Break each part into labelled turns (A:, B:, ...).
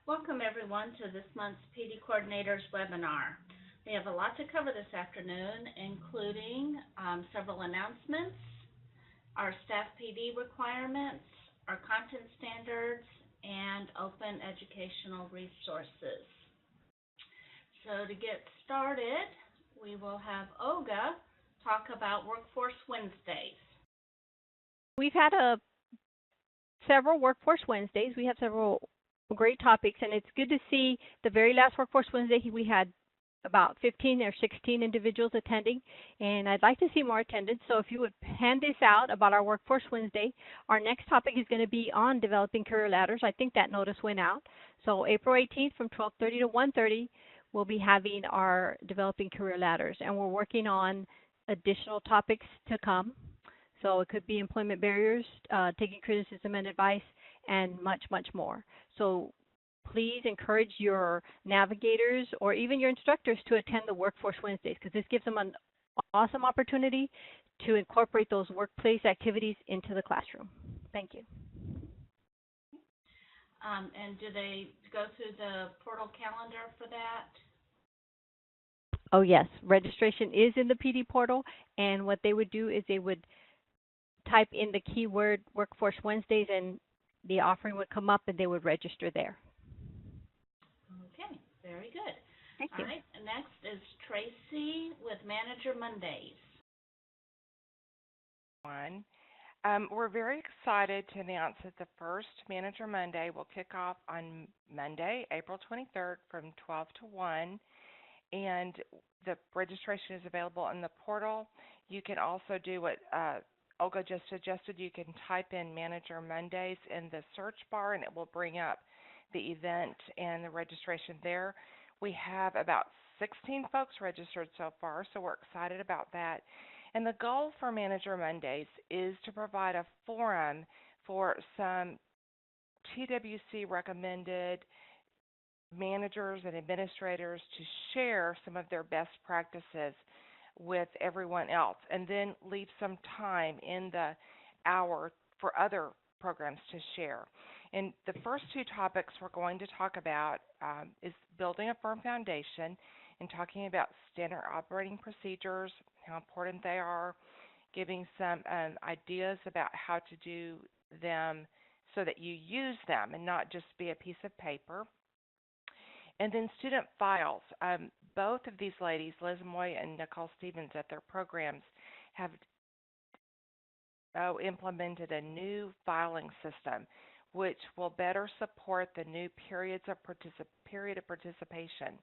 A: Welcome everyone to this month's PD Coordinators webinar. We have a lot to cover this afternoon, including several announcements, our staff PD requirements, our content standards, and open educational resources. So to get started, we will have Olga talk about Workforce Wednesdays.
B: We've had several Workforce Wednesdays. We have several great topics, and it's good to see the very last Workforce Wednesday we had about 15 or 16 individuals attending, and I'd like to see more attendance. So if you would hand this out about our Workforce Wednesday, our next topic is going to be on developing career ladders. I think that notice went out. So April 18th from 12:30 to 1:30, we'll be having our developing career ladders, and we're working on additional topics to come. So it could be employment barriers, taking criticism and advice, and much, much more. So please encourage your navigators or even your instructors to attend the Workforce Wednesdays, because this gives them an awesome opportunity to incorporate those workplace activities into the classroom. Thank you.
A: And do they go through the portal calendar for that?
B: Oh, yes. Registration is in the PD portal, and what they would do is they would type in the keyword Workforce Wednesdays, and the offering would come up, and they would register there.
A: Okay, very good.
B: Thank you.
A: All right, next is Tracy with Manager Mondays.
C: We're very excited to announce that the first Manager Monday will kick off on Monday, April 23rd from 12 to 1, and the registration is available in the portal. You can also do what Olga just suggested. You can type in Manager Mondays in the search bar, and it will bring up the event and the registration there. We have about 16 folks registered so far, so we're excited about that. And the goal for Manager Mondays is to provide a forum for some TWC recommended managers and administrators to share some of their best practices with everyone else, and then leave some time in the hour for other programs to share. And the first two topics we're going to talk about is building a firm foundation and talking about standard operating procedures, how important they are, giving some ideas about how to do them so that you use them and not just be a piece of paper. And then student files. Both of these ladies, Liz Moy and Nicole Stevens, at their programs have implemented a new filing system which will better support the new period of participation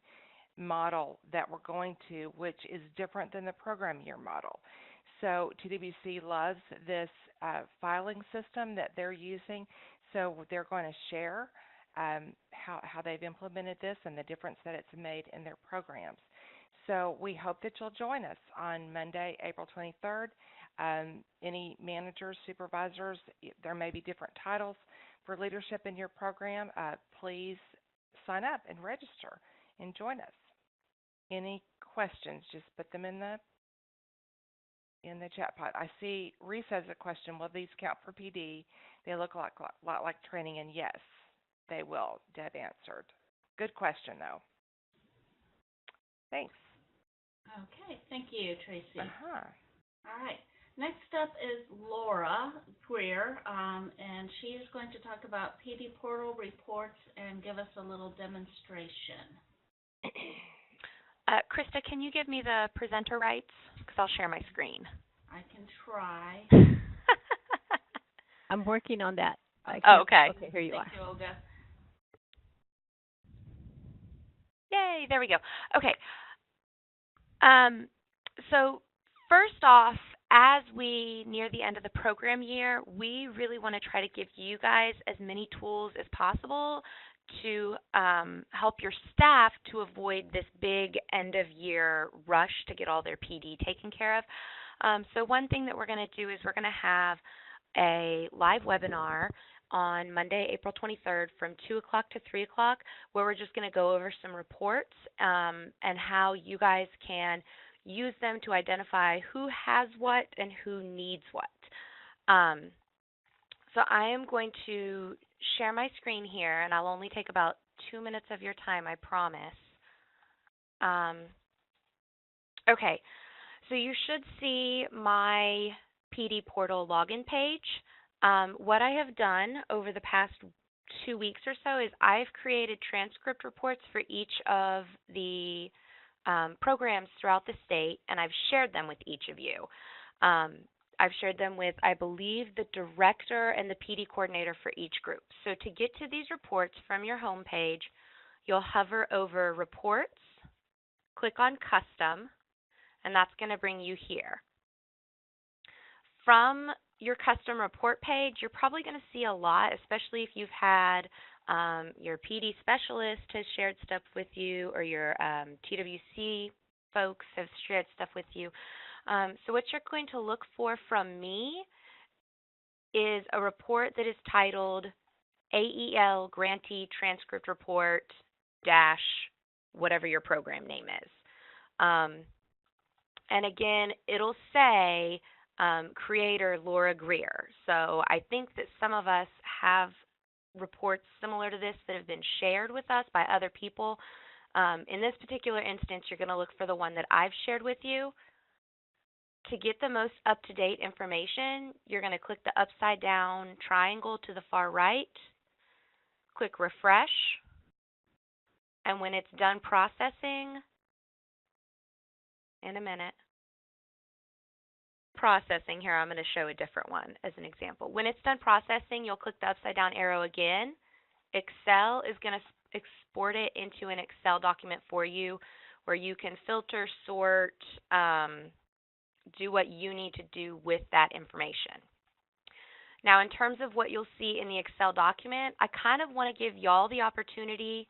C: model that we're going to, which is different than the program year model. So TWC loves this filing system that they're using, so they're going to share how they've implemented this and the difference that it's made in their programs. So we hope that you'll join us on Monday, April 23rd. Any managers, supervisors, there may be different titles for leadership in your program. Please sign up and register and join us. Any questions, just put them in the chat pod. I see Reese has a question. Will these count for PD? They look a lot like training, and yes, they will. Deb answered. Good question, though. Thanks.
A: Okay, thank you, Tracy.
C: Uh-huh.
A: All right, next up is Laura Greer, and she is going to talk about PD portal reports and give us a little demonstration.
D: Krista, can you give me the presenter rights? Because I'll share my screen.
A: I can try.
B: I'm working on that.
D: Okay.
B: Okay, here you are.
A: Thank you, Olga.
D: Yay, there we go. Okay. So first off, as we near the end of the program year, we really want to try to give you guys as many tools as possible to help your staff to avoid this big end-of-year rush to get all their PD taken care of. So one thing that we're going to do is we're going to have a live webinar on Monday, April 23rd from 2 o'clock to 3 o'clock, where we're just going to go over some reports and how you guys can use them to identify who has what and who needs what. So I am going to share my screen here, and I'll only take about 2 minutes of your time, I promise. Okay, so you should see my PD portal login page. What I have done over the past 2 weeks or so is I've created transcript reports for each of the programs throughout the state, and I've shared them with each of you. I've shared them with, I believe, the director and the PD coordinator for each group. So to get to these reports from your home page, you'll hover over Reports, click on Custom, and that's going to bring you here. From your custom report page, you're probably going to see a lot, especially if you've had your PD specialist has shared stuff with you, or your TWC folks have shared stuff with you. So what you're going to look for from me is a report that is titled AEL Grantee Transcript Report dash whatever your program name is. And again, it'll say creator Laura Greer. So I think that some of us have reports similar to this that have been shared with us by other people. In this particular instance, you're going to look for the one that I've shared with you. To get the most up-to-date information, you're going to click the upside down triangle to the far right, click refresh, and when it's done processing, in a minute, processing here, I'm going to show a different one as an example. When it's done processing, you'll click the upside down arrow again. Excel is going to export it into an Excel document for you where you can filter, sort, do what you need to do with that information. Now, in terms of what you'll see in the Excel document, I kind of want to give y'all the opportunity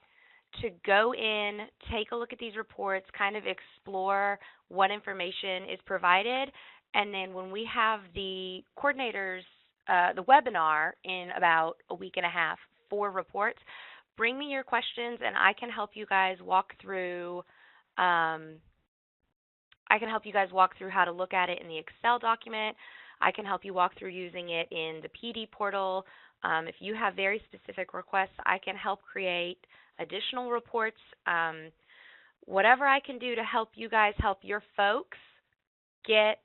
D: to go in, take a look at these reports, kind of explore what information is provided, and then when we have the coordinators, the webinar in about a week and a half for reports, bring me your questions and I can help you guys walk through how to look at it in the Excel document. I can help you walk through using it in the PD portal. If you have very specific requests, I can help create additional reports. Whatever I can do to help you guys help your folks get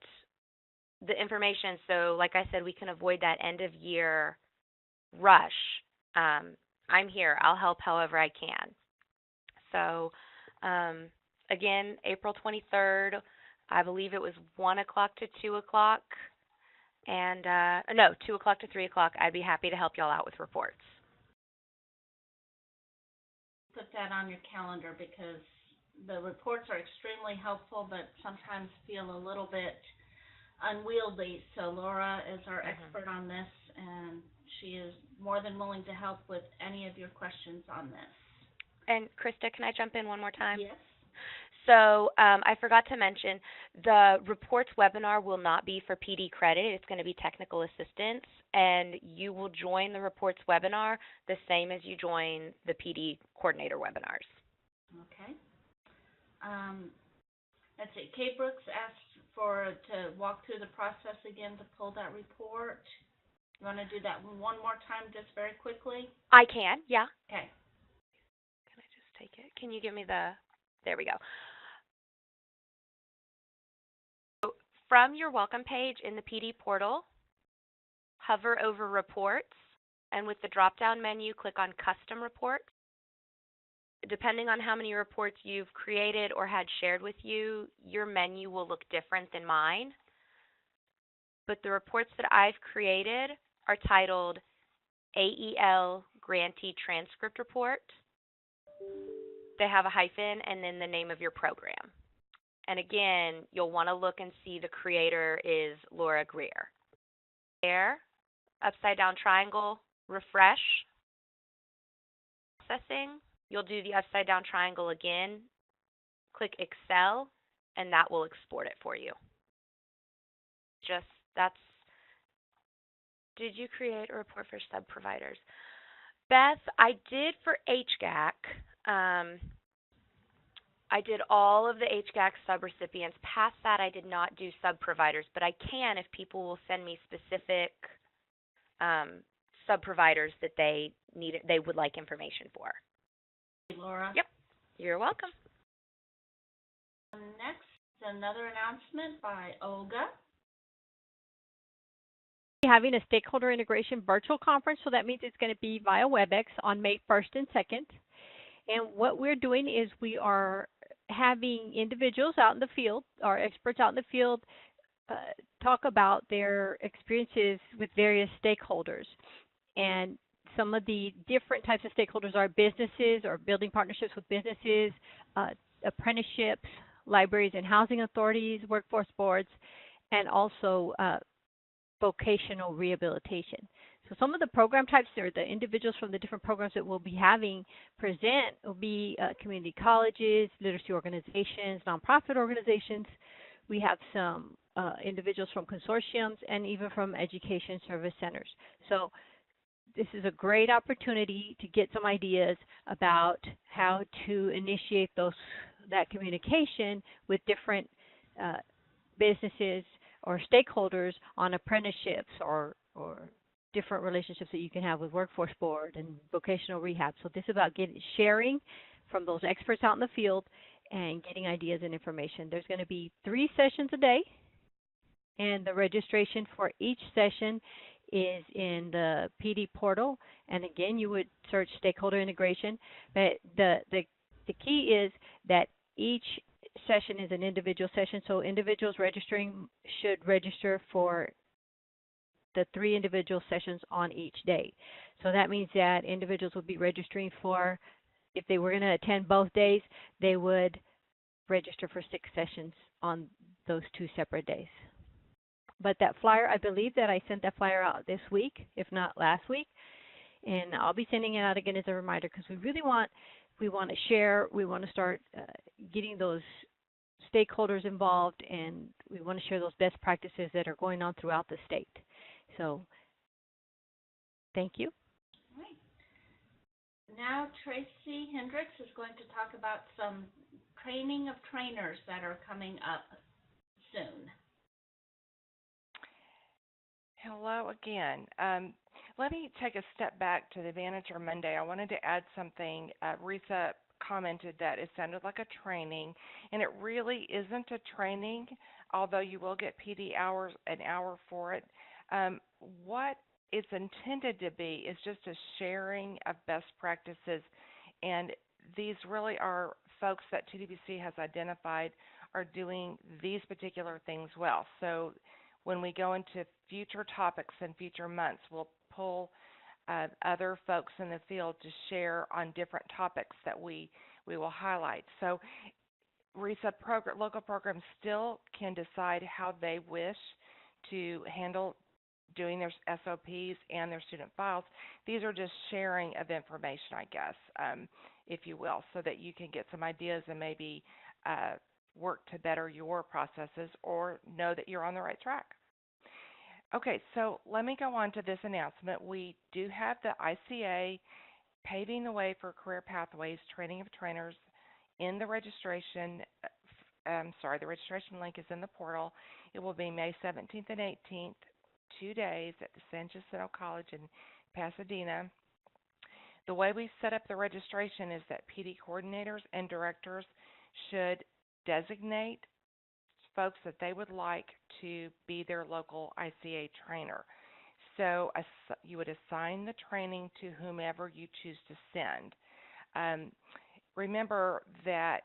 D: the information. So like I said, we can avoid that end of year rush. I'm here. I'll help however I can. So again, April 23rd, I believe it was 1 o'clock to 2 o'clock. And no, 2 o'clock to 3 o'clock. I'd be happy to help y'all out with reports.
A: Put that on your calendar because the reports are extremely helpful, but sometimes feel a little bit unwieldy. So Laura is our expert on this, and she is more than willing to help with any of your questions on this.
D: And Krista, can I jump in one more time?
A: Yes.
D: So I forgot to mention, the reports webinar will not be for PD credit. It's going to be technical assistance, and you will join the reports webinar the same as you join the PD coordinator webinars.
A: Okay. Let's see. Kate Brooks asked to walk through the process again to pull that report. You want to do that one more time just very quickly?
D: I can, yeah.
A: Okay.
D: Can I just take it? Can you give me the, there we go. So from your welcome page in the PD portal, hover over reports, and with the drop-down menu, click on custom reports. Depending on how many reports you've created or had shared with you, your menu will look different than mine. But the reports that I've created are titled AEL Grantee Transcript Report. They have a hyphen and then the name of your program. And again, you'll want to look and see the creator is Laura Greer. There, upside down triangle, refresh, processing. You'll do the upside down triangle again, click Excel, and that will export it for you. Did you create a report for sub-providers? Beth, I did for HGAC. I did all of the HGAC sub-recipients. Past that, I did not do sub-providers, but I can if people will send me specific sub-providers that they would like information for.
A: Laura.
D: Yep. You're welcome.
A: Next, another announcement by Olga.
B: Having a stakeholder integration virtual conference, so that means it's going to be via WebEx on May 1st and 2nd. And what we're doing is we are having individuals out in the field, our experts out in the field, talk about their experiences with various stakeholders. And some of the different types of stakeholders are businesses or building partnerships with businesses, apprenticeships, libraries and housing authorities, workforce boards, and also vocational rehabilitation. So some of the program types or the individuals from the different programs that we'll be having present will be community colleges, literacy organizations, nonprofit organizations. We have some individuals from consortiums and even from education service centers. So this is a great opportunity to get some ideas about how to initiate that communication with different businesses or stakeholders on apprenticeships or different relationships that you can have with workforce board and vocational rehab. So this is about sharing from those experts out in the field and getting ideas and information. There's going to be 3 sessions a day, and the registration for each session is in the PD portal. And again, you would search stakeholder integration. But the key is that each session is an individual session, so individuals registering should register for the 3 individual sessions on each day. So that means that individuals would be registering for, if they were going to attend both days, they would register for 6 sessions on those 2 separate days. But that flyer, I believe that I sent that flyer out this week, if not last week, and I'll be sending it out again as a reminder because we want to share, we want to start getting those stakeholders involved, and we want to share those best practices that are going on throughout the state. So, thank you.
A: All right. Now Tracy Hendricks is going to talk about some training of trainers that are coming up soon.
C: Hello again. Let me take a step back to the Manager Monday. I wanted to add something. Risa commented that it sounded like a training, and it really isn't a training, although you will get PD hours, an hour for it. What it's intended to be is just a sharing of best practices, and these really are folks that TDBC has identified are doing these particular things well. So when we go into future topics in future months, we'll pull other folks in the field to share on different topics that we will highlight. So RESA local programs still can decide how they wish to handle doing their SOPs and their student files. These are just sharing of information, I guess, if you will, so that you can get some ideas and maybe work to better your processes or know that you're on the right track. Okay, so let me go on to this announcement. We do have the ICA Paving the Way for Career Pathways Training of Trainers in the registration. The registration link is in the portal. It will be May 17th and 18th, 2 days at the San Jacinto College in Pasadena. The way we set up the registration is that PD coordinators and directors should designate folks that they would like to be their local ICA trainer. So you would assign the training to whomever you choose to send. Remember that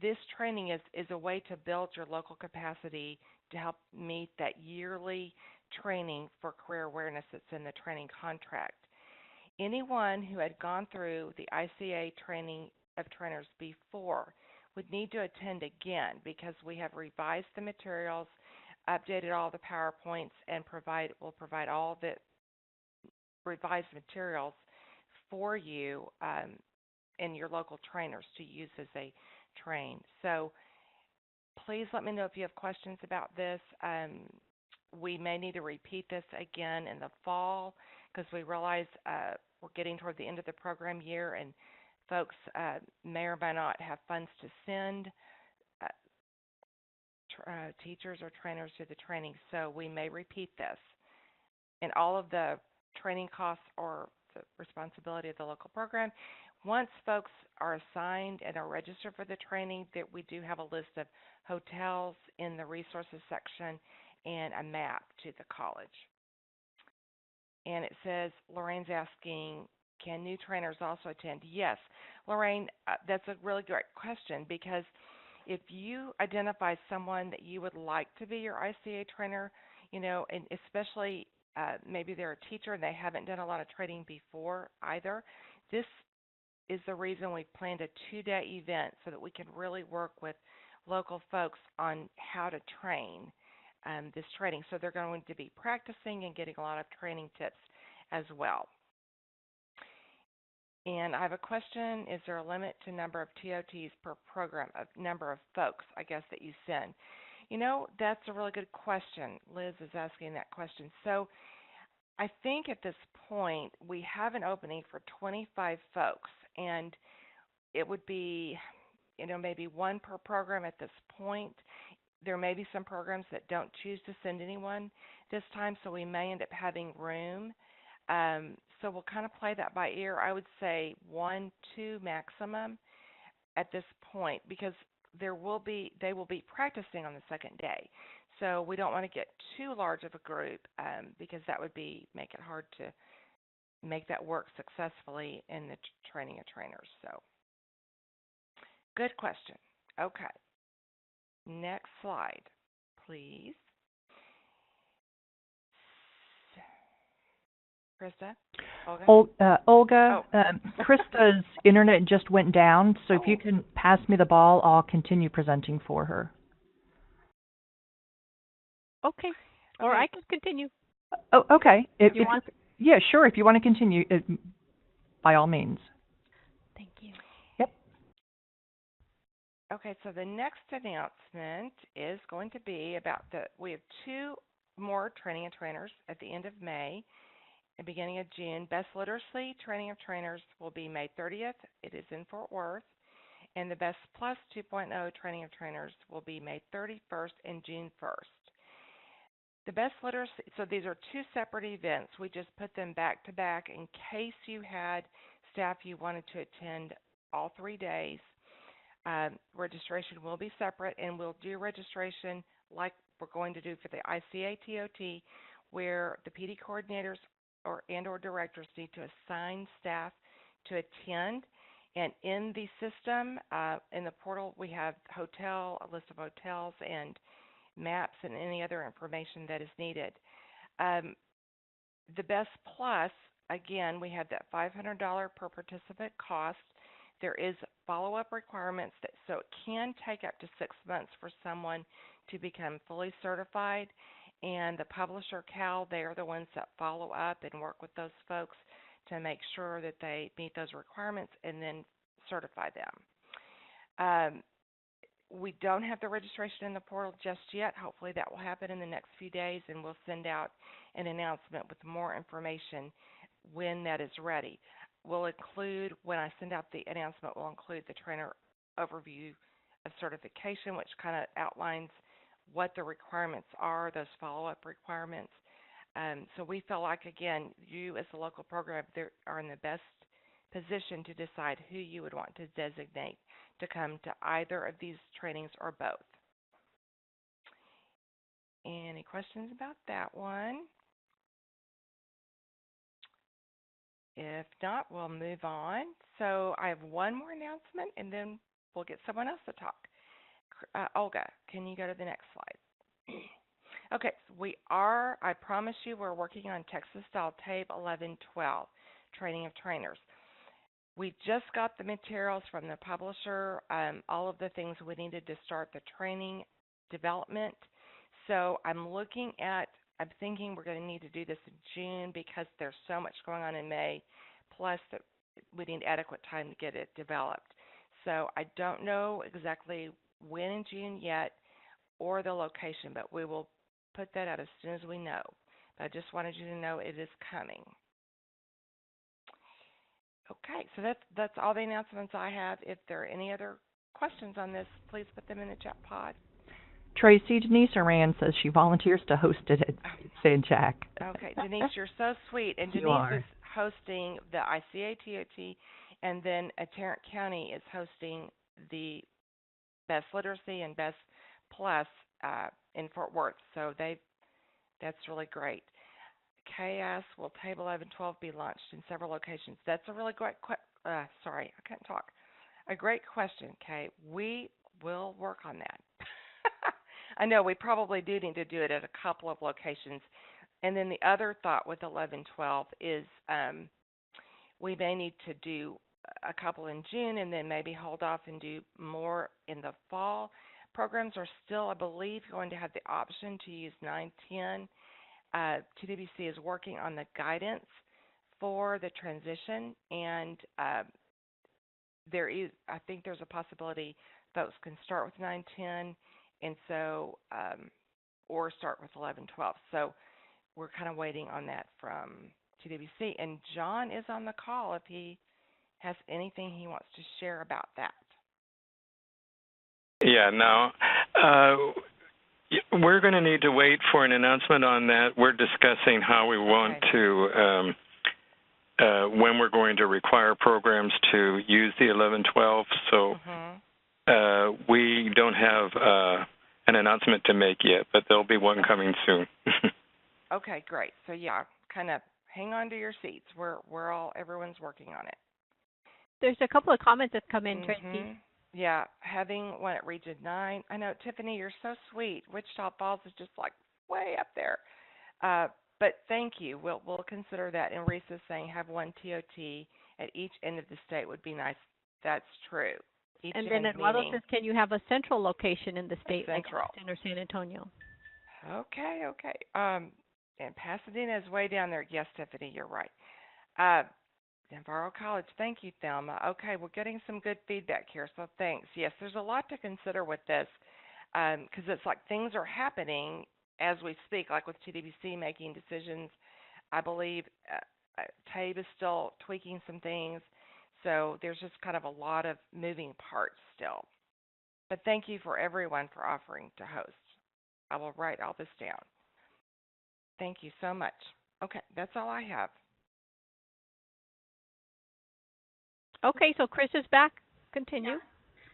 C: this training is a way to build your local capacity to help meet that yearly training for career awareness that's in the training contract. Anyone who had gone through the ICA training of trainers before would need to attend again because we have revised the materials, updated all the PowerPoints, and will provide all the revised materials for you and your local trainers to use as they train. So please let me know if you have questions about this. We may need to repeat this again in the fall because we realize we're getting toward the end of the program year and folks may or may not have funds to send teachers or trainers to the training, so we may repeat this. And all of the training costs are the responsibility of the local program. Once folks are assigned and are registered for the training, that we do have a list of hotels in the resources section and a map to the college. And it says, Lorraine's asking, can new trainers also attend? Yes, Lorraine, that's a really great question, because if you identify someone that you would like to be your ICA trainer, and especially maybe they're a teacher and they haven't done a lot of training before either, this is the reason we planned a 2-day event so that we can really work with local folks on how to train this training. So they're going to be practicing and getting a lot of training tips as well. And I have a question. Is there a limit to number of TOTs per program, of number of folks, I guess, that you send? That's a really good question. Liz is asking that question. So I think at this point we have an opening for 25 folks, and it would be, maybe one per program at this point. There may be some programs that don't choose to send anyone this time, so we may end up having room. So we'll kind of play that by ear. I would say 1, 2 maximum at this point, because they will be practicing on the second day. So we don't want to get too large of a group, because that would make it hard to make that work successfully in the training of trainers. So good question. Okay. Next slide, please. Krista?
E: Olga, Krista's internet just went down, so if you can pass me the ball, I'll continue presenting for her.
B: Okay. Or I can continue.
E: Oh, okay.
B: Yeah,
E: sure. If you want to continue, by all means.
B: Thank you.
E: Yep.
C: Okay, so the next announcement is going to be about we have 2 more training of trainers at the end of May and beginning of June. Best Literacy Training of Trainers will be May 30th. It is in Fort Worth. And the Best Plus 2.0 Training of Trainers will be May 31st and June 1st. The Best Literacy, so these are 2 separate events. We just put them back to back in case you had staff you wanted to attend all 3 days. Registration will be separate, and we'll do registration like we're going to do for the ICA TOT, where the PD coordinators or directors need to assign staff to attend. And in the system, in the portal, we have a list of hotels and maps and any other information that is needed. The Best Plus, again, we have that $500 per participant cost. There is follow-up requirements, so it can take up to 6 months for someone to become fully certified. And the publisher, Cal, they are the ones that follow up and work with those folks to make sure that they meet those requirements and then certify them. We don't have the registration in the portal just yet. Hopefully that will happen in the next few days, and we'll send out an announcement with more information when that is ready. We'll include, when I send out the announcement, we'll include the trainer overview of certification, which kind of outlines what the requirements are, those follow-up requirements. So we feel like, again, you as a local program are in the best position to decide who you would want to designate to come to either of these trainings or both. Any questions about that one? If not, we'll move on. So I have one more announcement, and then we'll get someone else to talk. Olga, can you go to the next slide? Okay, so I promise you, we're working on Texas-style TABE 1112, training of trainers. We just got the materials from the publisher, all of the things we needed to start the training development. So I'm thinking we're going to need to do this in June because there's so much going on in May, plus that we need adequate time to get it developed. So I don't know exactly when in June yet or the location, but we will put that out as soon as we know. But I just wanted you to know it is coming. Okay, so that's all the announcements I have. If there are any other questions on this, please put them in the chat pod.
E: Tracy, Denise Oran says she volunteers to host it at San Jack.
C: Okay, Denise, you're so sweet. And Denise is hosting the ICA TOT And then Tarrant County is hosting the Best Literacy and Best Plus in Fort Worth. So that's really great. KS will Table 1112 be launched in several locations? That's a really great sorry, I can't talk. A great question, Kay. We will work on that. I know we probably do need to do it at a couple of locations. And then the other thought with 1112 is we may need to do a couple in June and then maybe hold off and do more in the fall. Programs are still, I believe, going to have the option to use 910. TWC is working on the guidance for the transition, and I think there's a possibility folks can start with 910, and so or start with 1112. So we're kind of waiting on that from TWC, and John is on the call if he has anything he wants to share about that.
F: Yeah, no. We're going to need to wait for an announcement on that. We're discussing how we want to, when we're going to require programs to use the 1112. So we don't have an announcement to make yet, but there'll be one coming soon.
C: Okay, great. So yeah, kind of hang on to your seats. Everyone's working on it.
B: There's a couple of comments that come in, Tracy.
C: Yeah, having one at Region 9. I know, Tiffany, you're so sweet. Wichita Falls is just like way up there. But thank you. We'll consider that. And Reese's saying have one TOT at each end of the state would be nice. That's true.
B: And then Eduardo says, can you have a central location in the state,
C: central,
B: like Austin or San Antonio?
C: Okay. And Pasadena is way down there. Yes, Tiffany, you're right. Navarro College, thank you, Thelma. Okay, we're getting some good feedback here, so thanks. Yes, there's a lot to consider with this because it's like things are happening as we speak, like with TWC making decisions. I believe TABE is still tweaking some things, so there's just kind of a lot of moving parts still. But thank you for everyone for offering to host. I will write all this down. Thank you so much. Okay, that's all I have.
B: Okay, so Chris is back. Continue.
A: Yeah,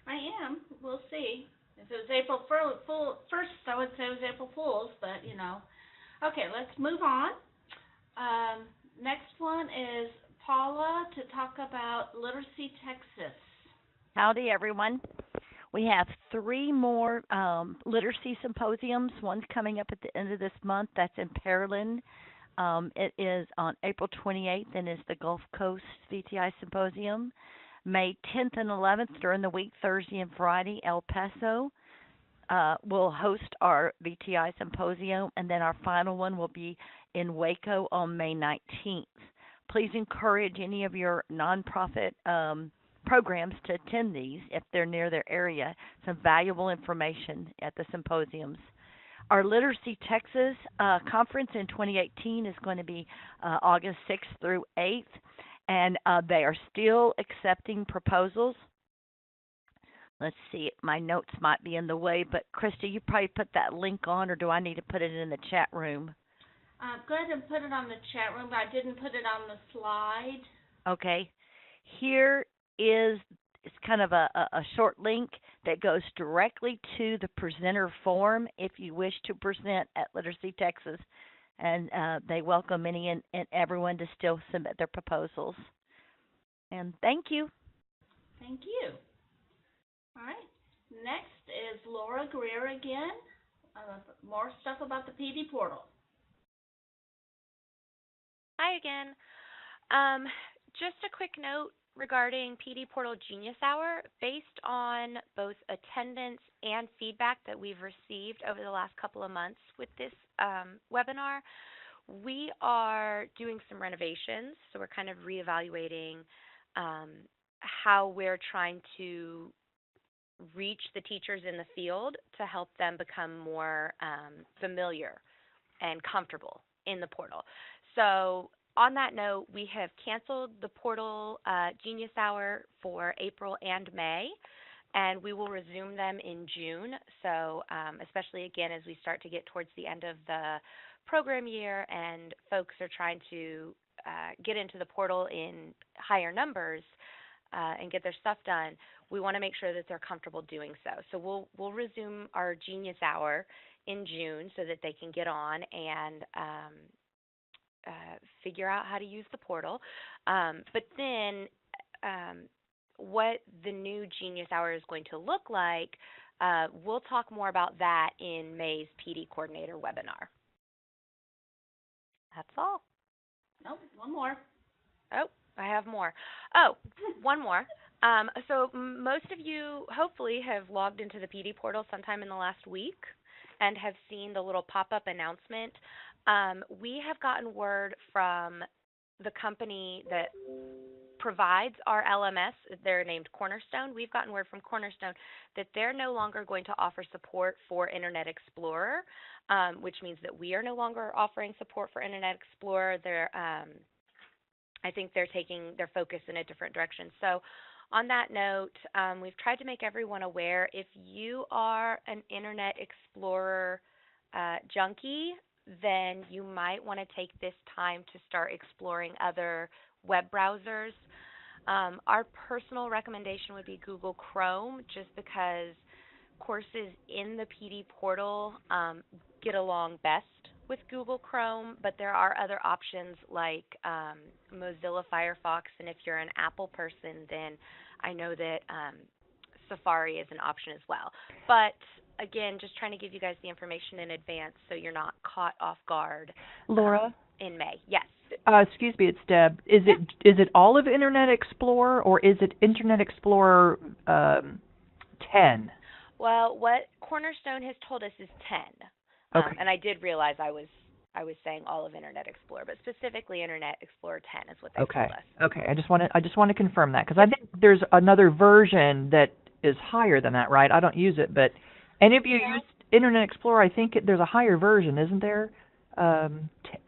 A: I am. We'll see. If it was April 1st, I would say it was April Fool's, but, you know. Okay, let's move on. Next one is Paula to talk about Literacy Texas.
G: Howdy, everyone. We have 3 more literacy symposiums. One's coming up at the end of this month. That's in Pearland. It is on April 28th and is the Gulf Coast VTI Symposium. May 10th and 11th during the week, Thursday and Friday, El Paso will host our VTI Symposium, and then our final one will be in Waco on May 19th. Please encourage any of your nonprofit programs to attend these if they're near their area. Some valuable information at the symposiums. Our Literacy Texas conference in 2018 is going to be August 6th through 8th, and they are still accepting proposals. Let's see, my notes might be in the way, but Krista, you probably put that link on, or do I need to put it in the chat room?
A: Go ahead and put it on the chat room, but I didn't put it on the slide.
G: Okay. Here is it's kind of a short link that goes directly to the presenter form if you wish to present at Literacy Texas. And they welcome any and everyone to still submit their proposals. And thank you.
A: Thank you. All right. Next is Laura Greer again. More stuff about the PD portal.
D: Hi again. Just a quick note regarding PD Portal Genius Hour. Based on both attendance and feedback that we've received over the last couple of months with this webinar, we are doing some renovations. So we're kind of reevaluating how we're trying to reach the teachers in the field to help them become more familiar and comfortable in the portal. So on that note, we have canceled the portal Genius Hour for April and May, and we will resume them in June. So especially, again, as we start to get towards the end of the program year and folks are trying to get into the portal in higher numbers, and get their stuff done, we want to make sure that they're comfortable doing so. So we'll resume our Genius Hour in June so that they can get on and figure out how to use the portal. But then what the new Genius Hour is going to look like, we'll talk more about that in May's PD Coordinator webinar. That's all.
A: Nope, one more.
D: Oh, I have more. Oh, one more. So most of you hopefully have logged into the PD portal sometime in the last week and have seen the little pop-up announcement. We have gotten word from the company that provides our LMS. They're named Cornerstone. We've gotten word from Cornerstone that they're no longer going to offer support for Internet Explorer, which means that we are no longer offering support for Internet Explorer. I think they're taking their focus in a different direction. So on that note, we've tried to make everyone aware, if you are an Internet Explorer junkie, then you might want to take this time to start exploring other web browsers. Our personal recommendation would be Google Chrome, just because courses in the PD portal get along best with Google Chrome, but there are other options like Mozilla Firefox, and if you're an Apple person, then I know that Safari is an option as well. But again, just trying to give you guys the information in advance so you're not caught off guard.
E: Laura?
D: In May. Yes.
E: Excuse me, it's Deb. Is it all of Internet Explorer, or is it Internet Explorer 10?
D: Well, what Cornerstone has told us is 10.
E: Okay.
D: And I did realize I was saying all of Internet Explorer, but specifically Internet Explorer 10 is what they told us.
E: Okay. I just want to confirm that, because I think there's another version that is higher than that, right? I don't use it, but any of you use Internet Explorer, I think there's a higher version, isn't there?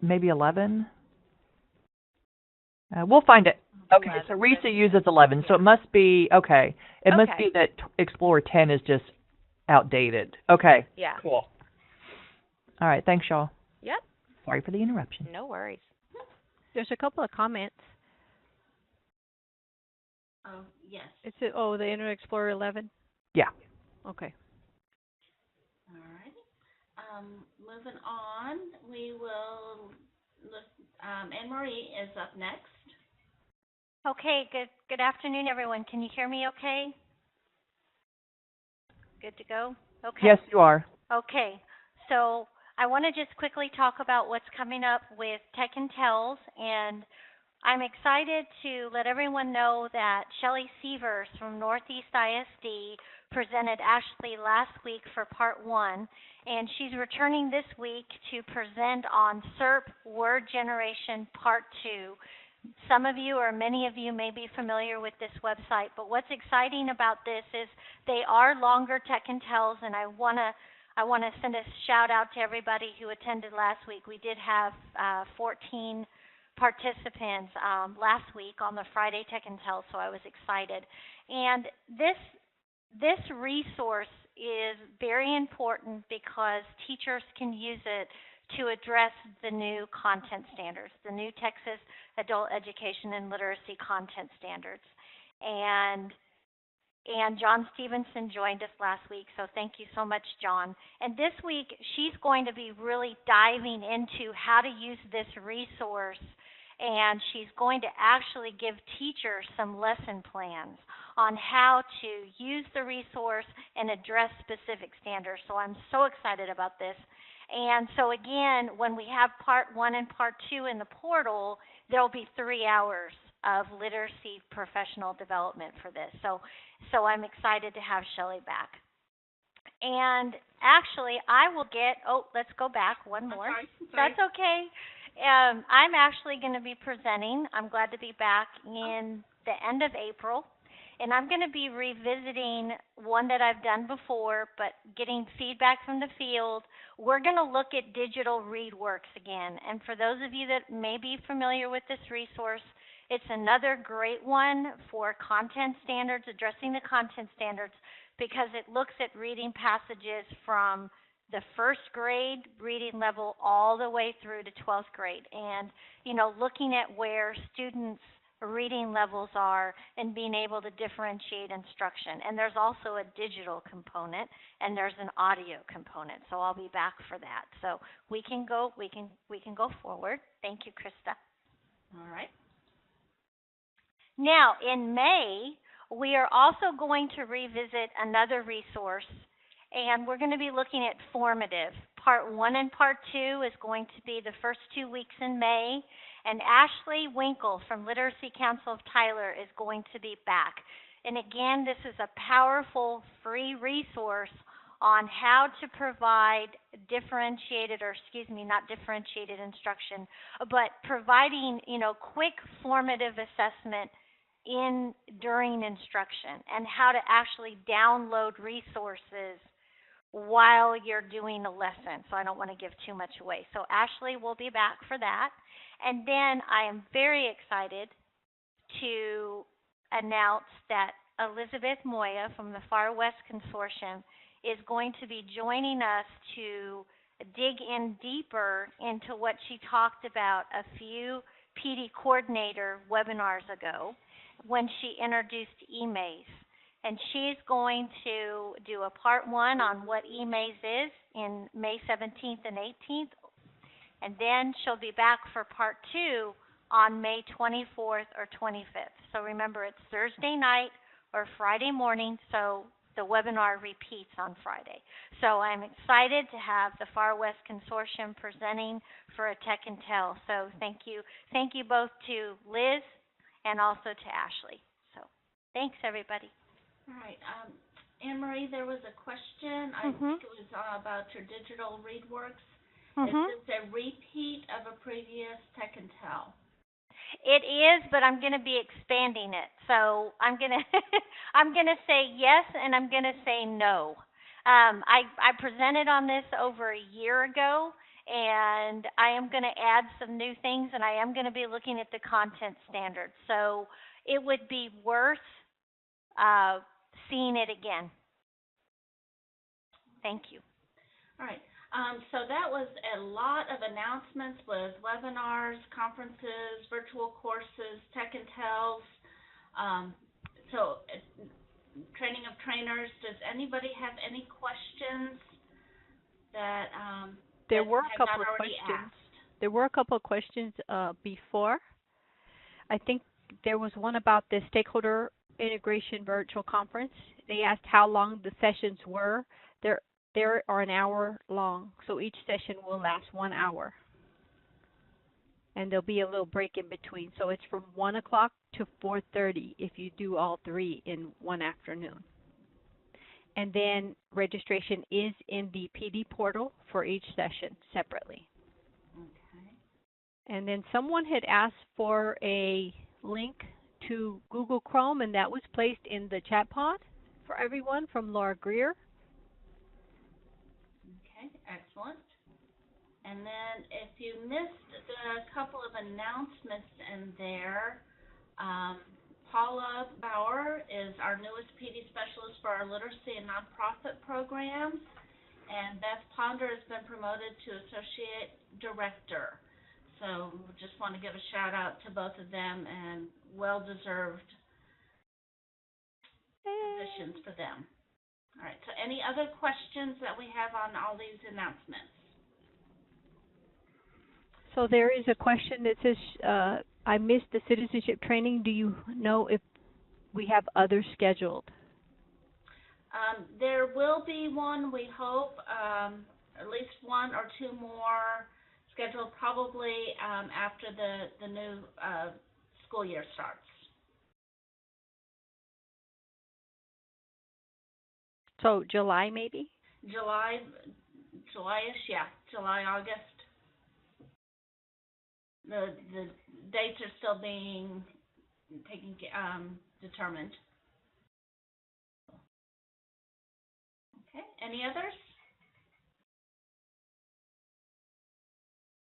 E: Maybe 11? We'll find it. Okay, 11. So Risa uses 11, so it must be, okay. It must be that Explorer 10 is just outdated. Okay.
D: Yeah.
E: Cool. All right, thanks, y'all.
D: Yep.
E: Sorry for the interruption.
D: No worries.
B: There's a couple of comments.
A: Oh, yes.
B: It's the Internet Explorer 11?
E: Yeah.
B: Okay.
A: All right. Moving on, we will look, Anne Marie is up next.
H: Okay, good afternoon, everyone. Can you hear me okay? Good to go? Okay.
E: Yes, you are.
H: Okay. So I want to just quickly talk about what's coming up with Tech and Tells, and I'm excited to let everyone know that Shelley Sievers from Northeast ISD presented Ashley last week for part 1, and she's returning this week to present on SERP word generation part 2. Some of you or many of you may be familiar with this website, but what's exciting about this is they are longer Tech and Tells, and I want to send a shout out to everybody who attended last week. We did have 14 participants last week on the Friday Tech and Tell, so I was excited. And this resource is very important because teachers can use it to address the new content standards, the new Texas Adult Education and Literacy Content Standards. And John Stevenson joined us last week, so thank you so much, John. And this week, she's going to be really diving into how to use this resource, and she's going to actually give teachers some lesson plans on how to use the resource and address specific standards. So I'm so excited about this. And so again, when we have part 1 and part 2 in the portal, there will be 3 hours of literacy professional development for this. So I'm excited to have Shelley back. And actually, I will get, let's go back one more.
A: Sorry.
H: That's okay. I'm actually going to be presenting. I'm glad to be back in the end of April. And I'm going to be revisiting one that I've done before, but getting feedback from the field. We're going to look at digital ReadWorks again. And for those of you that may be familiar with this resource, it's another great one for content standards, addressing the content standards, because it looks at reading passages from the first grade reading level all the way through to 12th grade. And, looking at where students reading levels are and being able to differentiate instruction. And there's also a digital component and there's an audio component. So I'll be back for that. So we can go forward. Thank you, Krista.
A: All right.
H: Now, in May, we are also going to revisit another resource, and we're going to be looking at formative. Part 1 and Part 2 is going to be the first 2 weeks in May, and Ashley Winkle from Literacy Council of Tyler is going to be back. And again, this is a powerful free resource on how to provide not differentiated instruction, but providing, quick formative assessment during instruction and how to actually download resources while you're doing a lesson. So I don't want to give too much away. So Ashley will be back for that. And then I am very excited to announce that Elizabeth Moya from the Far West Consortium is going to be joining us to dig in deeper into what she talked about a few PD coordinator webinars ago when she introduced eMaze. And she's going to do a part 1 on what eMaze is in May 17th and 18th. And then she'll be back for part 2 on May 24th or 25th. So remember, it's Thursday night or Friday morning, so the webinar repeats on Friday. So I'm excited to have the Far West Consortium presenting for a Tech and Tell. So thank you. Thank you both to Liz and also to Ashley. So thanks, everybody.
A: All right. Anne-Marie, there was a question. I think it was about your digital ReadWorks. Is this a repeat of a previous Tech and Tell?
H: It is, but I'm going to be expanding it. So I'm going to say yes, and I'm going to say no. I presented on this over a year ago, and I am going to add some new things, and I am going to be looking at the content standards. So it would be worth seeing it again. Thank you.
A: All right. So that was a lot of announcements with webinars, conferences, virtual courses, Tech and Tells. Training of trainers. Does anybody have any questions that
B: there were a
A: have
B: couple
A: not
B: of
A: already
B: questions.
A: asked?
B: There were a couple of questions before. I think there was one about the stakeholder integration virtual conference. They asked how long the sessions were. They are an hour long, so each session will last 1 hour. And there'll be a little break in between. So it's from 1 o'clock to 4:30 if you do all 3 in one afternoon. And then registration is in the PD portal for each session separately.
A: Okay.
B: And then someone had asked for a link to Google Chrome, and that was placed in the chat pod for everyone from Laura Greer.
A: Okay, excellent. And then if you missed the couple of announcements in there, Paula Bauer is our newest PD specialist for our literacy and nonprofit programs, and Beth Ponder has been promoted to associate director. So we just want to give a shout out to both of them, and well-deserved positions for them. All right, so any other questions that we have on all these announcements?
B: So there is a question that says, I missed the citizenship training. Do you know if we have others scheduled?
A: There will be one, we hope, at least 1 or 2 more scheduled probably after the new school year starts.
B: So July maybe?
A: July-ish, yeah. July, August. The dates are still being determined. Okay, any others?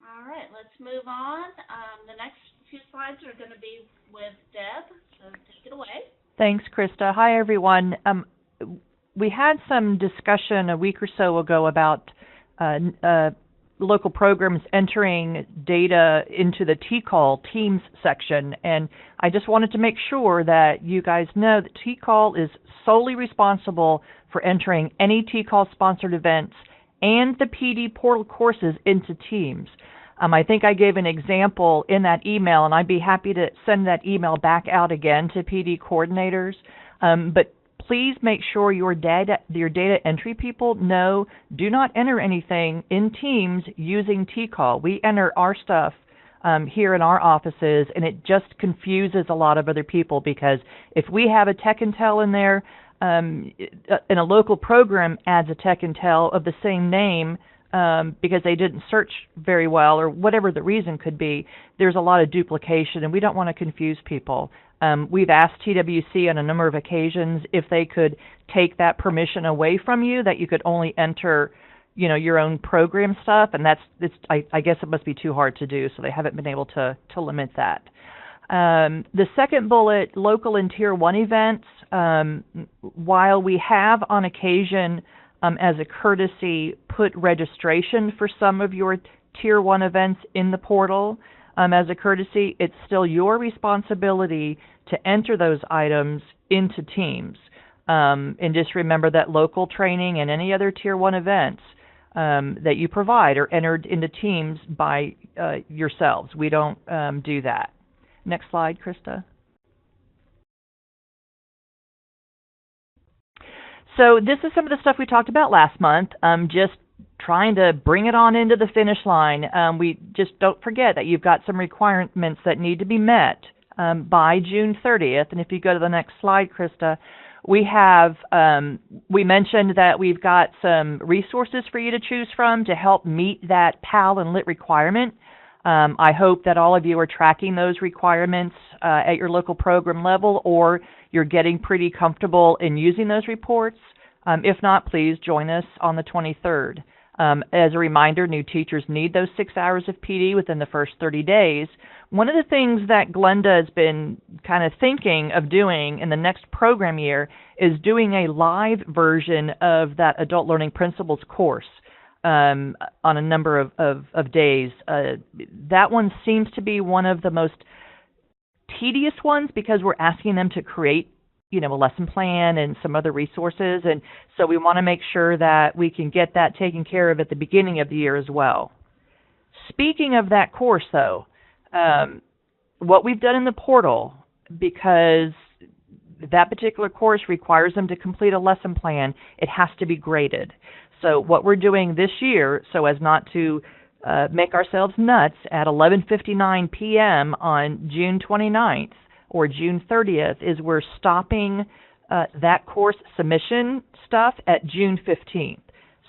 A: All right, let's move on. The next few slides are going to be with Deb, so take it away.
E: Thanks, Krista. Hi, everyone. We had some discussion a week or so ago about local programs entering data into the TCAL Teams section, and I just wanted to make sure that you guys know that TCAL is solely responsible for entering any TCAL-sponsored events and the PD portal courses into Teams. I think I gave an example in that email, and I'd be happy to send that email back out again to PD coordinators. But please make sure your data entry people know, do not enter anything in Teams using TCAL. We enter our stuff here in our offices, and it just confuses a lot of other people, because if we have a Tech Intel in there, and a local program adds a Tech Intel of the same name, because they didn't search very well or whatever the reason could be, there's a lot of duplication, and we don't want to confuse people. We've asked TWC on a number of occasions if they could take that permission away from you, that you could only enter, your own program stuff, and I guess it must be too hard to do, so they haven't been able to limit that. The second bullet, local and Tier 1 events, while we have on occasion, as a courtesy, put registration for some of your Tier 1 events in the portal, as a courtesy, it's still your responsibility to enter those items into Teams. And just remember that local training and any other Tier 1 events that you provide are entered into Teams by yourselves. We don't do that. Next slide, Krista. So this is some of the stuff we talked about last month, just trying to bring it on into the finish line. We just don't forget that you've got some requirements that need to be met by June 30th. And if you go to the next slide, Krista, we have, we mentioned that we've got some resources for you to choose from to help meet that PAL and LIT requirement. I hope that all of you are tracking those requirements at your local program level, or you're getting pretty comfortable in using those reports. If not, please join us on the 23rd. As a reminder, new teachers need those 6 hours of PD within the first 30 days. One of the things that Glenda has been kind of thinking of doing in the next program year is doing a live version of that Adult Learning Principles course on a number of days. That one seems to be one of the most tedious ones, because we're asking them to create, a lesson plan and some other resources, and so we want to make sure that we can get that taken care of at the beginning of the year as well. Speaking of that course, though, what we've done in the portal, because that particular course requires them to complete a lesson plan, it has to be graded. So what we're doing this year, so as not to make ourselves nuts, at 11:59 p.m. on June 29th or June 30th, is we're stopping that course submission stuff at June 15th.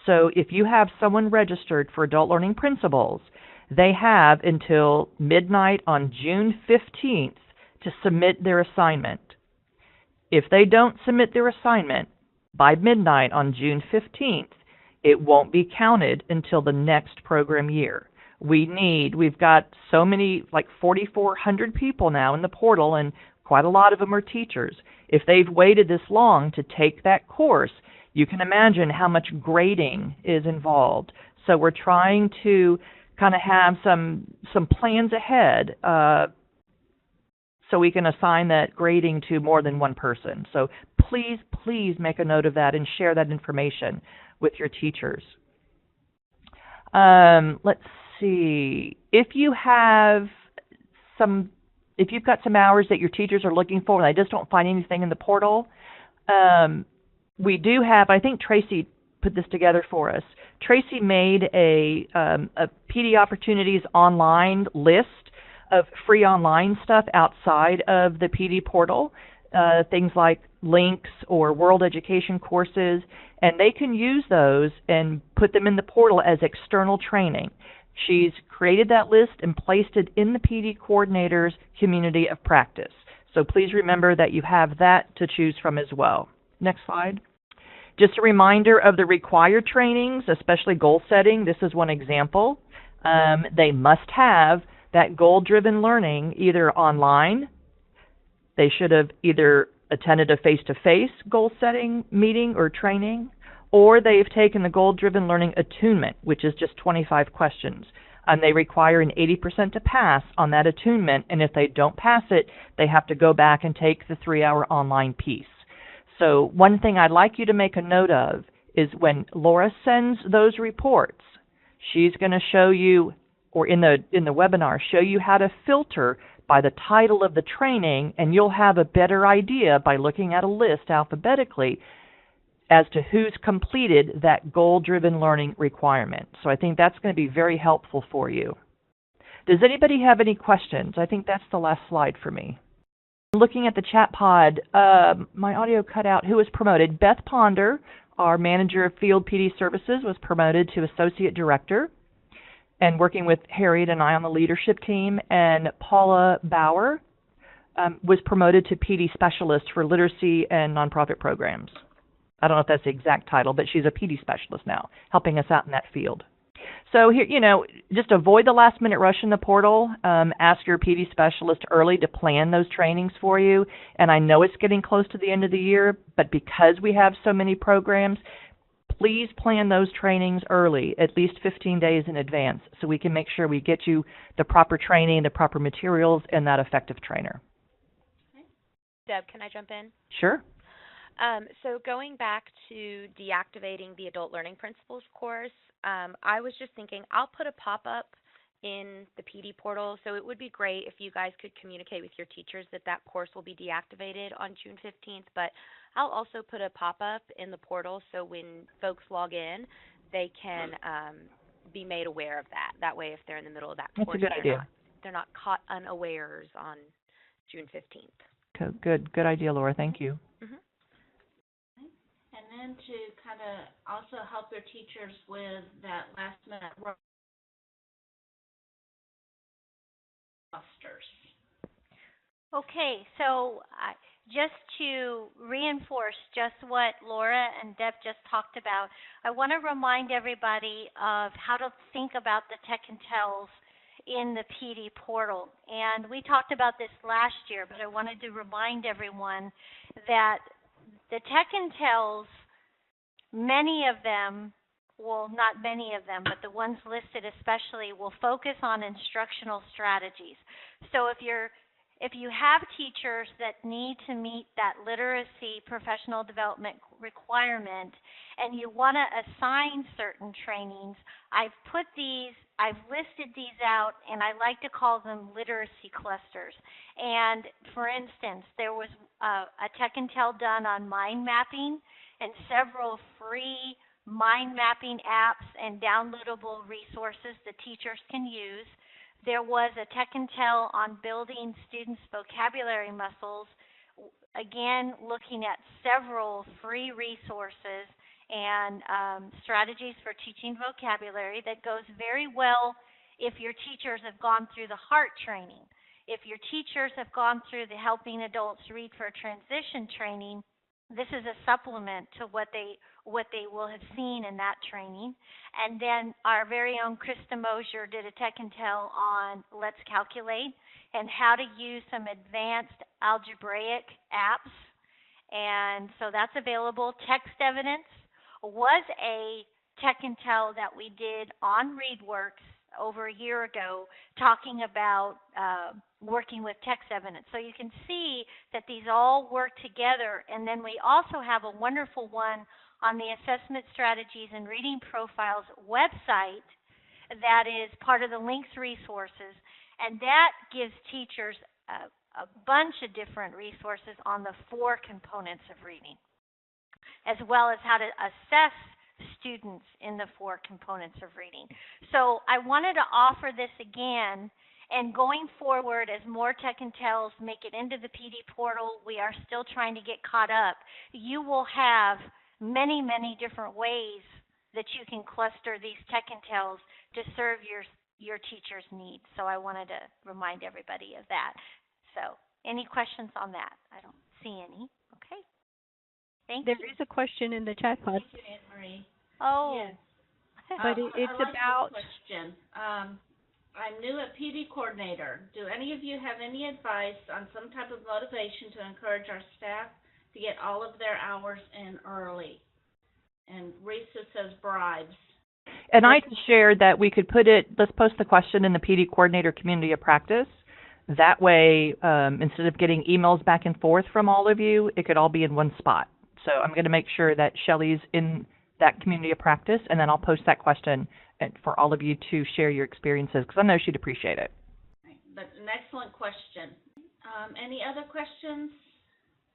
E: So if you have someone registered for Adult Learning Principles, they have until midnight on June 15th to submit their assignment. If they don't submit their assignment by midnight on June 15th, it won't be counted until the next program year. We've got so many, like 4,400 people now in the portal, and quite a lot of them are teachers. If they've waited this long to take that course, you can imagine how much grading is involved. So we're trying to kind of have some plans ahead so we can assign that grading to more than one person. So please make a note of that and share that information with your teachers. Let's see. If you've got some hours that your teachers are looking for and I just don't find anything in the portal, we do have, I think Tracy put this together for us. Tracy made a PD Opportunities online list of free online stuff outside of the PD portal, things like links or world education courses, and they can use those and put them in the portal as external training. She's created that list and placed it in the PD coordinator's community of practice. So please remember that you have that to choose from as well. Next slide. Just a reminder of the required trainings, especially goal setting. This is one example. They must have that goal-driven learning either online. They should have either attended a face-to-face goal-setting meeting or training, or they've taken the goal-driven learning attunement, which is just 25 questions. They require an 80% to pass on that attunement, and if they don't pass it, they have to go back and take the 3-hour online piece. So one thing I'd like you to make a note of is when Laura sends those reports, she's going to show you, or in the webinar, show you how to filter by the title of the training, and you'll have a better idea by looking at a list alphabetically as to who's completed that goal-driven learning requirement. So I think that's going to be very helpful for you. Does anybody have any questions? I think that's the last slide for me. Looking at the chat pod, my audio cut out. Who was promoted? Beth Ponder, our manager of field PD services, was promoted to associate director, and working with Harriet and I on the leadership team. And Paula Bauer was promoted to PD specialist for literacy and nonprofit programs. I don't know if that's the exact title, but she's a PD specialist now, helping us out in that field. So here, just avoid the last-minute rush in the portal. Ask your PD specialist early to plan those trainings for you. And I know it's getting close to the end of the year, but because we have so many programs, please plan those trainings early, at least 15 days in advance, so we can make sure we get you the proper training, the proper materials, and that effective trainer.
D: Deb, can I jump in?
E: Sure.
D: So going back to deactivating the Adult Learning Principles course, I was just thinking I'll put a pop-up in the PD portal, so it would be great if you guys could communicate with your teachers that that course will be deactivated on June 15th, but I'll also put a pop-up in the portal so when folks log in, they can be made aware of that. That way, if they're in the middle of that course,
E: that's a good idea.
D: They're not caught unawares on June 15th.
E: Good idea, Laura. Thank you.
D: Mm-hmm.
A: And then to kind of also help your teachers with that last-minute rosters.
H: Okay, so just to reinforce just what Laura and Deb just talked about, I want to remind everybody of how to think about the Tech and Tells in the PD portal. And we talked about this last year, but I wanted to remind everyone that the Tech and Tells, many of them, well, not many of them, but the ones listed especially, will focus on instructional strategies. So if you have teachers that need to meet that literacy professional development requirement and you want to assign certain trainings, I've listed these out, and I like to call them literacy clusters. And for instance, there was a Tech and Tell done on mind mapping and several free mind mapping apps and downloadable resources that teachers can use. There was a Tech and Tell on building students' vocabulary muscles, again looking at several free resources and strategies for teaching vocabulary that goes very well if your teachers have gone through the HEART training. If your teachers have gone through the Helping Adults Read for Transition training, this is a supplement to what they will have seen in that training. And then our very own Krista Mosier did a Tech and Tell on Let's Calculate and how to use some advanced algebraic apps. And so that's available. Text Evidence was a Tech and Tell that we did on ReadWorks over a year ago, talking about working with text evidence. So you can see that these all work together. And then we also have a wonderful one on the Assessment Strategies and Reading Profiles website that is part of the Links resources. And that gives teachers a bunch of different resources on the 4 components of reading, as well as how to assess students in the 4 components of reading. So I wanted to offer this again, and going forward, as more Tech and Tells make it into the PD portal, we are still trying to get caught up. You will have many, many different ways that you can cluster these Tech and Tells to serve your teacher's needs. So I wanted to remind everybody of that. So any questions on that? I don't see any. Okay. Thank you.
B: There is a question in the chat pod.
A: Thank you, Anne Marie.
H: Oh.
A: Yes.
B: But it's
A: I like
B: about
A: this question. I'm new at PD coordinator. Do any of you have any advice on some type of motivation to encourage our staff to get all of their hours in early? And Risa says bribes.
E: And I shared that we could put it, let's post the question in the PD coordinator community of practice. That way, instead of getting emails back and forth from all of you, it could all be in one spot. So I'm going to make sure that Shelley's in that community of practice, and then I'll post that question for all of you to share your experiences, because I know she'd appreciate it.
A: That's an excellent question. Any other questions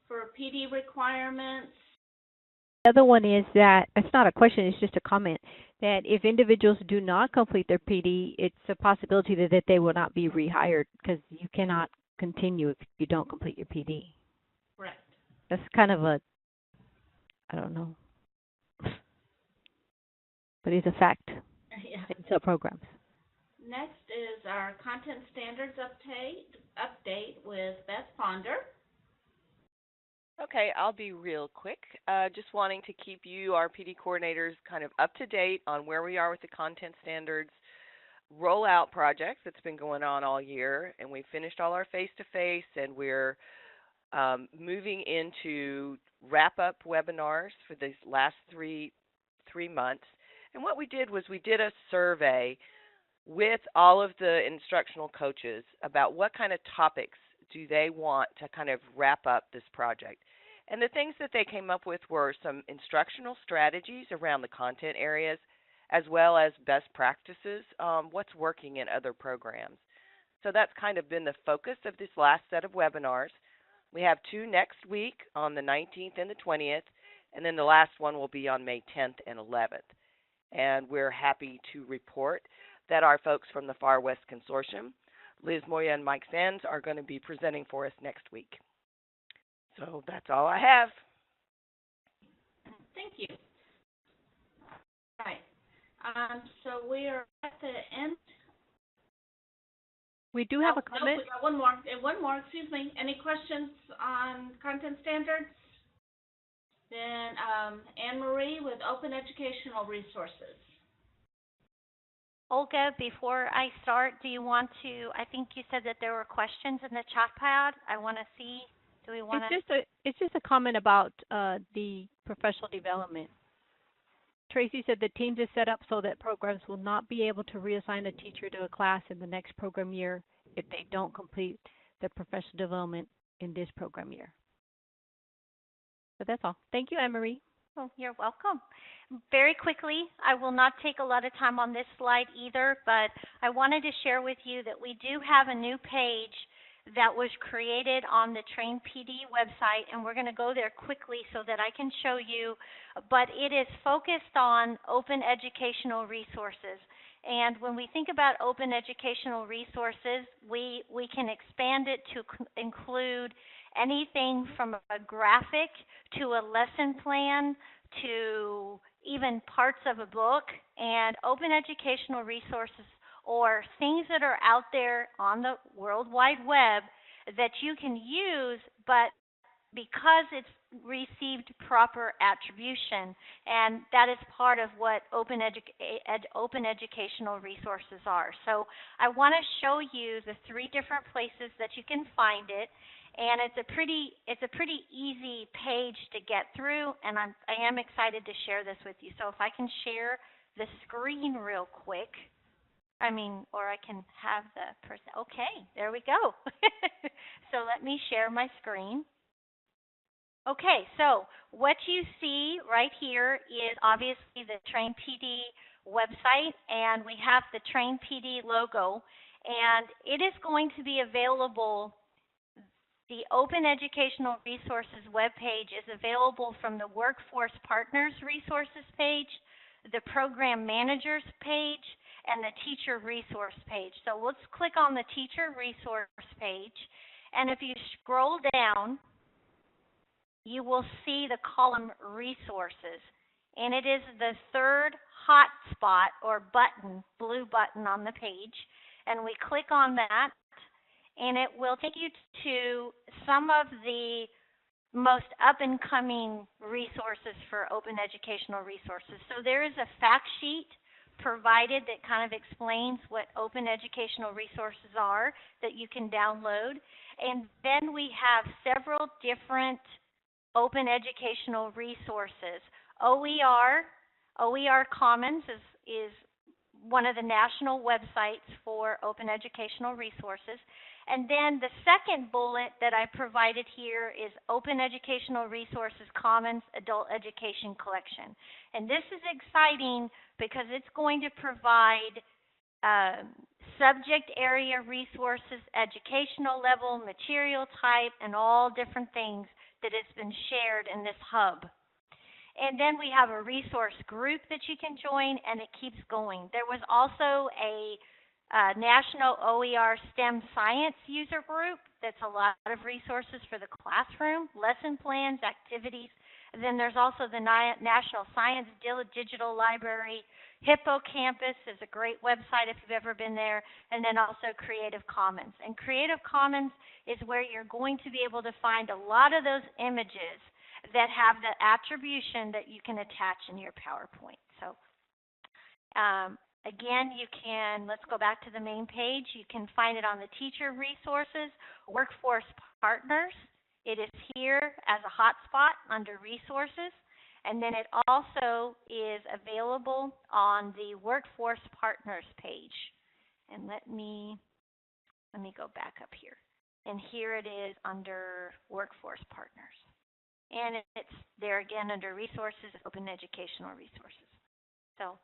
A: for PD requirements?
B: The other one is that, it's not a question, it's just a comment, that if individuals do not complete their PD, it's a possibility that they will not be rehired, because you cannot continue if you don't complete your PD.
A: Correct.
B: That's kind of a, I don't know, but it's a fact
A: Yeah.
B: in some programs.
A: Next is our content standards update with Beth Ponder.
I: Okay, I'll be real quick. Just wanting to keep you, our PD coordinators, kind of up to date on where we are with the content standards rollout project that's been going on all year. And we finished all our face-to-face, and we're moving into wrap-up webinars for these last three months. And what we did was we did a survey with all of the instructional coaches about what kind of topics do they want to kind of wrap up this project. And the things that they came up with were some instructional strategies around the content areas, as well as best practices, what's working in other programs. So that's kind of been the focus of this last set of webinars. We have 2 next week on the 19th and the 20th, and then the last one will be on May 10th and 11th. And we're happy to report that our folks from the Far West Consortium, Liz Moya and Mike Sands, are going to be presenting for us next week. So that's all I have.
A: Thank you. All right. So we are at the end.
B: We do have a comment.
A: No, we got one more. One more, excuse me. Any questions on content standards? Then Anne Marie with Open Educational Resources.
H: Olga, before I start, do you want to, I think you said that there were questions in the chat pad. I want to see, do we want to?
B: It's just a comment about the professional development. Tracy said the teams is set up so that programs will not be able to reassign a teacher to a class in the next program year if they don't complete the professional development in this program year. But that's all. Thank you, Anne-Marie.
H: Oh, you're welcome. Very quickly, I will not take a lot of time on this slide either, but I wanted to share with you that we do have a new page that was created on the Train PD website, and we're going to go there quickly so that I can show you, but it is focused on open educational resources. And when we think about open educational resources, we can expand it to include anything from a graphic to a lesson plan to even parts of a book, and open educational resources or things that are out there on the World Wide Web that you can use, but because it's received proper attribution, and that is part of what open educational resources are. So I want to show you the 3 different places that you can find it, and it's a pretty easy page to get through, and I am excited to share this with you. So if I can share the screen real quick. Or I can have the person. Okay, there we go. So let me share my screen. Okay, so what you see right here is obviously the Train PD website, and we have the Train PD logo, and it is going to be available. The Open Educational Resources webpage is available from the Workforce Partners Resources page, the Program Managers page, and the Teacher Resource page. So let's click on the Teacher Resource page, and if you scroll down, you will see the column Resources, and it is the 3rd hotspot or button, blue button on the page, and we click on that, and it will take you to some of the most up-and-coming resources for open educational resources. So there is a fact sheet provided that kind of explains what open educational resources are that you can download. And then we have several different open educational resources OER Commons is one of the national websites for open educational resources. And then the second bullet that I provided here is Open Educational Resources Commons Adult Education Collection. And this is exciting because it's going to provide subject area resources, educational level, material type, and all different things that has been shared in this hub. And then we have a resource group that you can join, and it keeps going. There was also a National OER STEM Science user group that's a lot of resources for the classroom, lesson plans, activities. And then there's also the National Science Digital Library. Hippocampus is a great website if you've ever been there. And then also Creative Commons. And Creative Commons is where you're going to be able to find a lot of those images that have the attribution that you can attach in your PowerPoint. So again, you can, let's go back to the main page. You can find it on the Teacher Resources, Workforce Partners. It is here as a hotspot under Resources. And then it also is available on the Workforce Partners page. And let me go back up here. And here it is under Workforce Partners. And it's there again under Resources, Open Educational Resources. So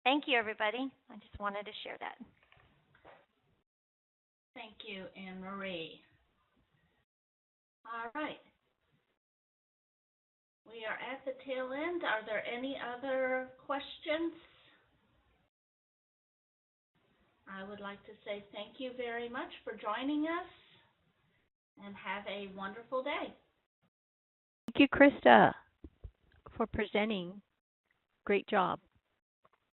H: thank you, everybody. I just wanted to share that.
A: Thank you, Anne Marie. All right. We are at the tail end. Are there any other questions? I would like to say thank you very much for joining us and have a wonderful day.
B: Thank you, Krista, for presenting. Great job.